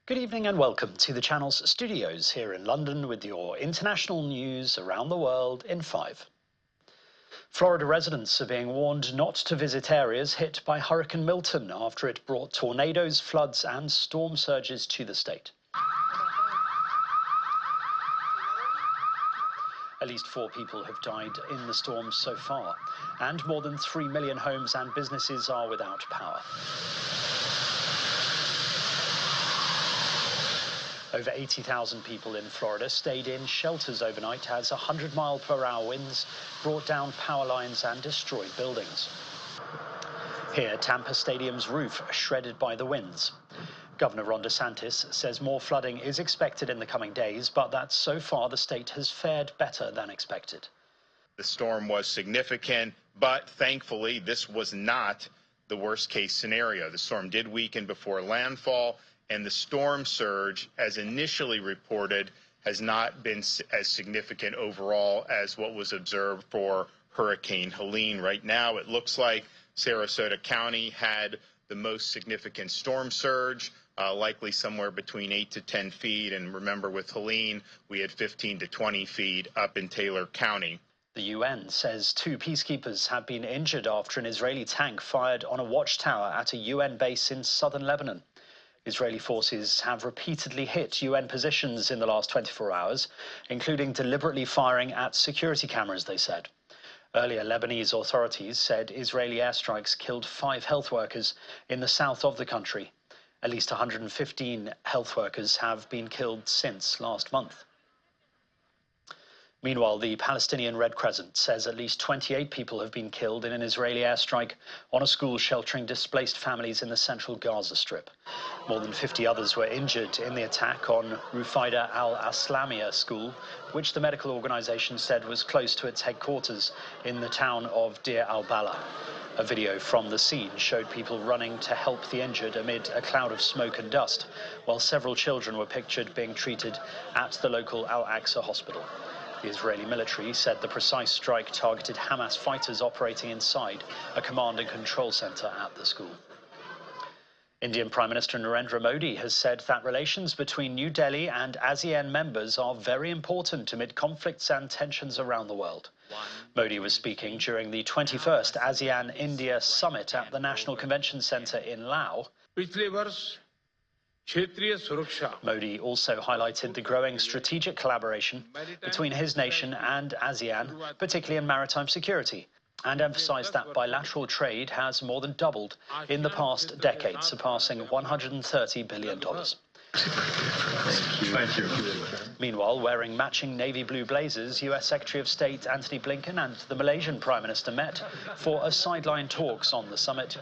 Good evening and welcome to the channel's studios here in London with your international news around the world in 5. Florida residents are being warned not to visit areas hit by Hurricane Milton after it brought tornadoes, floods and storm surges to the state. At least 4 people have died in the storm so far, and more than 3 million homes and businesses are without power. Over 80,000 people in Florida stayed in shelters overnight as 100-mile-per-hour winds brought down power lines and destroyed buildings. Here, Tampa Stadium's roof shredded by the winds. Governor Ron DeSantis says more flooding is expected in the coming days, but that so far the state has fared better than expected. The storm was significant, but thankfully this was not the worst-case scenario. The storm did weaken before landfall, and the storm surge, as initially reported, has not been as significant overall as what was observed for Hurricane Helene. Right now, it looks like Sarasota County had the most significant storm surge, likely somewhere between 8 to 10 feet. And remember, with Helene, we had 15 to 20 feet up in Taylor County. The UN says 2 peacekeepers have been injured after an Israeli tank fired on a watchtower at a UN base in southern Lebanon. Israeli forces have repeatedly hit UN positions in the last 24 hours, including deliberately firing at security cameras, they said. Earlier, Lebanese authorities said Israeli airstrikes killed 5 health workers in the south of the country. At least 115 health workers have been killed since last month. Meanwhile, the Palestinian Red Crescent says at least 28 people have been killed in an Israeli airstrike on a school sheltering displaced families in the central Gaza Strip. More than 50 others were injured in the attack on Rufaida al-Aslamiyah school, which the medical organization said was close to its headquarters in the town of Deir al-Balah. A video from the scene showed people running to help the injured amid a cloud of smoke and dust, while several children were pictured being treated at the local Al-Aqsa hospital. The Israeli military said the precise strike targeted Hamas fighters operating inside a command and control center at the school. Indian Prime Minister Narendra Modi has said that relations between New Delhi and ASEAN members are very important amid conflicts and tensions around the world. Modi was speaking during the 21st ASEAN-India Summit at the National Convention Center in Laos. Modi also highlighted the growing strategic collaboration between his nation and ASEAN, particularly in maritime security, and emphasized that bilateral trade has more than doubled in the past decade, surpassing $130 billion. Thank you. Meanwhile, wearing matching navy blue blazers, US Secretary of State Antony Blinken and the Malaysian Prime Minister met for a sideline talks on the summit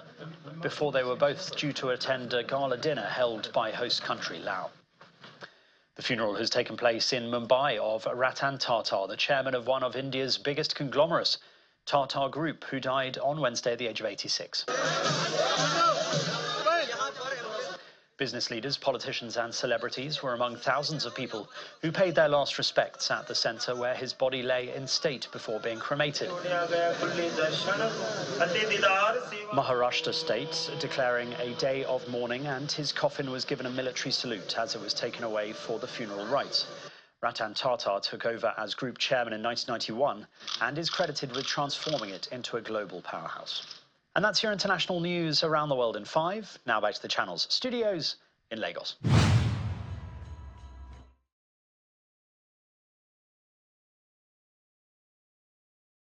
before they were both due to attend a gala dinner held by host country Laos. The funeral has taken place in Mumbai of Ratan Tata, the chairman of one of India's biggest conglomerates, Tata Group, who died on Wednesday at the age of 86. Business leaders, politicians and celebrities were among thousands of people who paid their last respects at the centre where his body lay in state before being cremated. Maharashtra State declaring a day of mourning, and his coffin was given a military salute as it was taken away for the funeral rites. Ratan Tata took over as group chairman in 1991 and is credited with transforming it into a global powerhouse. And that's your international news around the world in 5. Now back to the channel's studios in Lagos.